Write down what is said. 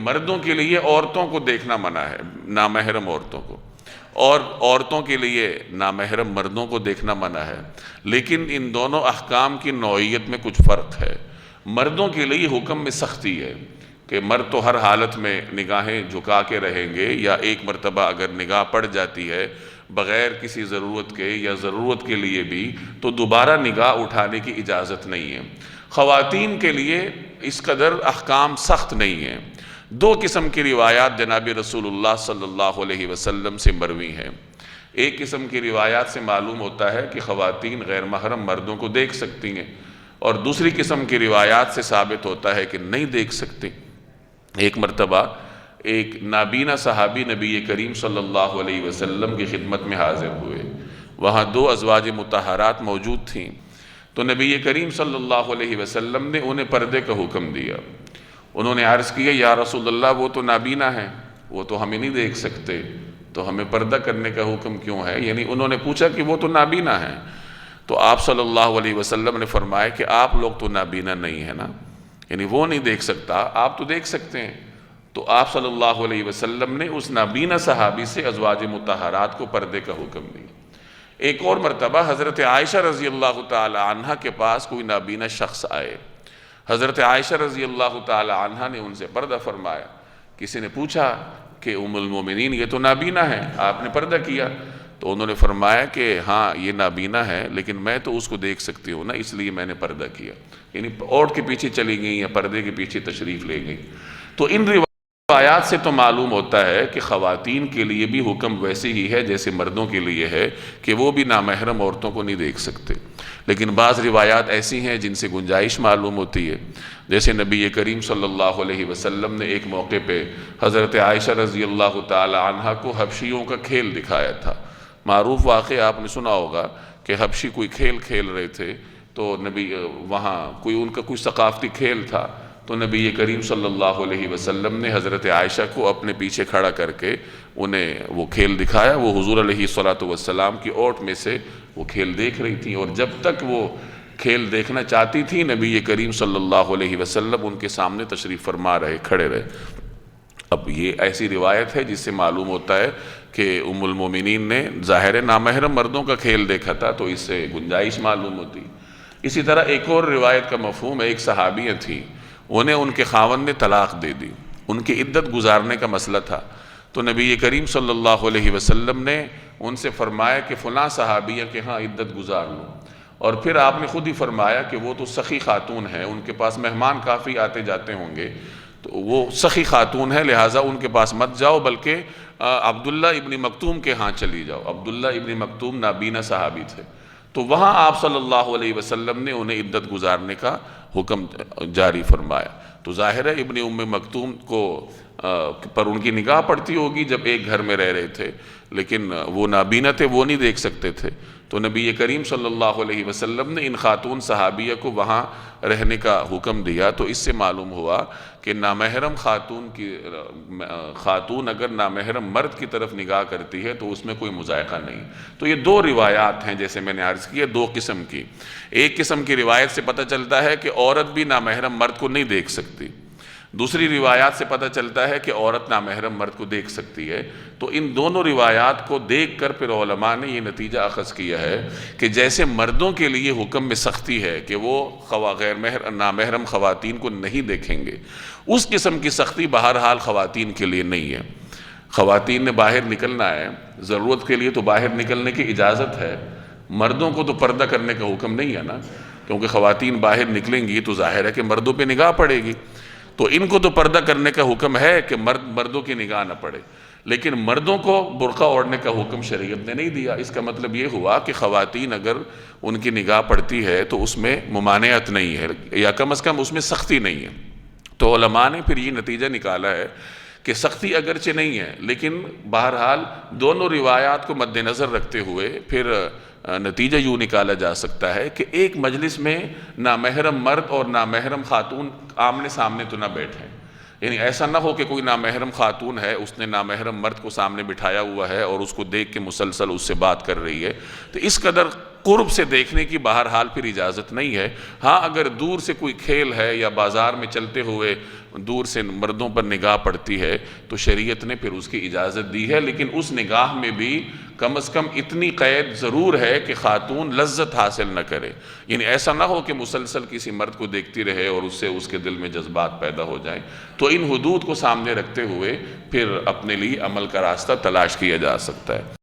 مردوں کے لیے عورتوں کو دیکھنا منع ہے، نامحرم عورتوں کو، اور عورتوں کے لیے نامحرم مردوں کو دیکھنا منع ہے، لیکن ان دونوں احکام کی نوعیت میں کچھ فرق ہے۔ مردوں کے لیے حکم میں سختی ہے کہ مرد تو ہر حالت میں نگاہیں جھکا کے رہیں گے، یا ایک مرتبہ اگر نگاہ پڑ جاتی ہے بغیر کسی ضرورت کے یا ضرورت کے لیے بھی تو دوبارہ نگاہ اٹھانے کی اجازت نہیں ہے۔ خواتین کے لیے اس قدر احکام سخت نہیں ہیں۔ دو قسم کی روایات جناب رسول اللہ صلی اللہ علیہ وسلم سے مروی ہیں۔ ایک قسم کی روایات سے معلوم ہوتا ہے کہ خواتین غیر محرم مردوں کو دیکھ سکتی ہیں، اور دوسری قسم کی روایات سے ثابت ہوتا ہے کہ نہیں دیکھ سکتے۔ ایک مرتبہ ایک نابینا صحابی نبی کریم صلی اللہ علیہ وسلم کی خدمت میں حاضر ہوئے، وہاں دو ازواج مطہرات موجود تھیں، تو نبی کریم صلی اللہ علیہ وسلم نے انہیں پردے کا حکم دیا۔ انہوں نے عرض کیا یا رسول اللہ وہ تو نابینا ہیں، وہ تو ہمیں نہیں دیکھ سکتے، تو ہمیں پردہ کرنے کا حکم کیوں ہے؟ یعنی انہوں نے پوچھا کہ وہ تو نابینا ہیں، تو آپ صلی اللہ علیہ وسلم نے فرمایا کہ آپ لوگ تو نابینا نہیں ہیں نا، یعنی وہ نہیں دیکھ سکتا، آپ تو دیکھ سکتے ہیں۔ تو آپ صلی اللہ علیہ وسلم نے اس نابینا صحابی سے ازواج مطہرات کو پردے کا حکم دیا۔ ایک اور مرتبہ حضرت عائشہ رضی اللہ تعالی عنہ کے پاس کوئی نابینا شخص آئے، حضرت عائشہ رضی اللہ تعالی عنہ نے ان سے پردہ فرمایا۔ کسی نے پوچھا کہ ام المومنین یہ تو نابینا ہے، آپ نے پردہ کیا؟ تو انہوں نے فرمایا کہ ہاں یہ نابینا ہے، لیکن میں تو اس کو دیکھ سکتی ہوں نا، اس لیے میں نے پردہ کیا، یعنی اوٹ کے پیچھے چلی گئی یا پردے کے پیچھے تشریف لے گئی۔ تو ان روایات سے تو معلوم ہوتا ہے کہ خواتین کے لیے بھی حکم ویسے ہی ہے جیسے مردوں کے لیے ہے کہ وہ بھی نامحرم عورتوں کو نہیں دیکھ سکتے۔ لیکن بعض روایات ایسی ہیں جن سے گنجائش معلوم ہوتی ہے، جیسے نبی کریم صلی اللہ علیہ وسلم نے ایک موقع پہ حضرت عائشہ رضی اللہ تعالی عنہ کو حبشیوں کا کھیل دکھایا تھا۔ معروف واقعہ آپ نے سنا ہوگا کہ حبشی کوئی کھیل کھیل رہے تھے، تو نبی وہاں ان کا کوئی ثقافتی کھیل تھا، تو نبی کریم صلی اللہ علیہ وسلم نے حضرت عائشہ کو اپنے پیچھے کھڑا کر کے انہیں وہ کھیل دکھایا۔ وہ حضور علیہ الصلوۃ کی اوٹ میں سے وہ کھیل دیکھ رہی تھیں، اور جب تک وہ کھیل دیکھنا چاہتی تھی نبی کریم صلی اللہ علیہ وسلم ان کے سامنے تشریف فرما رہے، کھڑے رہے۔ اب یہ ایسی روایت ہے جس سے معلوم ہوتا ہے کہ ام المومنین نے ظاہر نامحرم مردوں کا کھیل دیکھا تھا، تو اس سے گنجائش معلوم ہوتی۔ اسی طرح ایک اور روایت کا مفہوم ہے، ایک صحابیہ تھی، انہیں ان کے خاوند نے طلاق دے دی، ان کی عدت گزارنے کا مسئلہ تھا، تو نبی کریم صلی اللہ علیہ وسلم نے ان سے فرمایا کہ فلاں صحابیہ کے ہاں عدت گزار لو، اور پھر آپ نے خود ہی فرمایا کہ وہ تو سخی خاتون ہے، ان کے پاس مہمان کافی آتے جاتے ہوں گے، تو وہ سخی خاتون ہے، لہٰذا ان کے پاس مت جاؤ، بلکہ عبداللہ ابن مکتوم کے ہاں چلی جاؤ۔ عبداللہ ابن مکتوم نابینا صحابی تھے، تو وہاں آپ صلی اللہ علیہ وسلم نے انہیں عدت گزارنے کا حکم جاری فرمایا۔ تو ظاہر ہے ابن ام مکتوم کو پر ان کی نگاہ پڑتی ہوگی جب ایک گھر میں رہ رہے تھے، لیکن وہ نابینا تھے، وہ نہیں دیکھ سکتے تھے، تو نبی کریم صلی اللہ علیہ وسلم نے ان خاتون صحابیہ کو وہاں رہنے کا حکم دیا۔ تو اس سے معلوم ہوا کہ نامحرم خاتون اگر نامحرم مرد کی طرف نگاہ کرتی ہے تو اس میں کوئی مذائقہ نہیں۔ تو یہ دو روایات ہیں، جیسے میں نے عرض کیا، دو قسم کی۔ ایک قسم کی روایت سے پتہ چلتا ہے کہ عورت بھی نامحرم مرد کو نہیں دیکھ سکتی، دوسری روایات سے پتہ چلتا ہے کہ عورت نامحرم مرد کو دیکھ سکتی ہے۔ تو ان دونوں روایات کو دیکھ کر پھر علماء نے یہ نتیجہ اخذ کیا ہے کہ جیسے مردوں کے لیے حکم میں سختی ہے کہ وہ نامحرم خواتین کو نہیں دیکھیں گے، اس قسم کی سختی بہرحال خواتین کے لیے نہیں ہے۔ خواتین نے باہر نکلنا ہے، ضرورت کے لیے تو باہر نکلنے کی اجازت ہے، مردوں کو تو پردہ کرنے کا حکم نہیں ہے نا، کیونکہ خواتین باہر نکلیں گی تو ظاہر ہے کہ مردوں پہ نگاہ پڑے گی، تو ان کو تو پردہ کرنے کا حکم ہے کہ مردوں کی نگاہ نہ پڑے، لیکن مردوں کو برقع اوڑھنے کا حکم شریعت نے نہیں دیا۔ اس کا مطلب یہ ہوا کہ خواتین اگر ان کی نگاہ پڑتی ہے تو اس میں ممانعت نہیں ہے، یا کم از کم اس میں سختی نہیں ہے۔ تو علماء نے پھر یہ نتیجہ نکالا ہے کہ سختی اگرچہ نہیں ہے، لیکن بہرحال دونوں روایات کو مد نظر رکھتے ہوئے پھر نتیجہ یوں نکالا جا سکتا ہے کہ ایک مجلس میں نامحرم مرد اور نامحرم خاتون آمنے سامنے تو نہ بیٹھیں، یعنی ایسا نہ ہو کہ کوئی نامحرم خاتون ہے، اس نے نامحرم مرد کو سامنے بٹھایا ہوا ہے اور اس کو دیکھ کے مسلسل اس سے بات کر رہی ہے، تو اس قدر قرب سے دیکھنے کی بہرحال پھر اجازت نہیں ہے۔ ہاں اگر دور سے کوئی کھیل ہے یا بازار میں چلتے ہوئے دور سے مردوں پر نگاہ پڑتی ہے تو شریعت نے پھر اس کی اجازت دی ہے، لیکن اس نگاہ میں بھی کم از کم اتنی قید ضرور ہے کہ خاتون لذت حاصل نہ کرے، یعنی ایسا نہ ہو کہ مسلسل کسی مرد کو دیکھتی رہے اور اس سے اس کے دل میں جذبات پیدا ہو جائیں۔ تو ان حدود کو سامنے رکھتے ہوئے پھر اپنے لیے عمل کا راستہ تلاش کیا جا سکتا ہے۔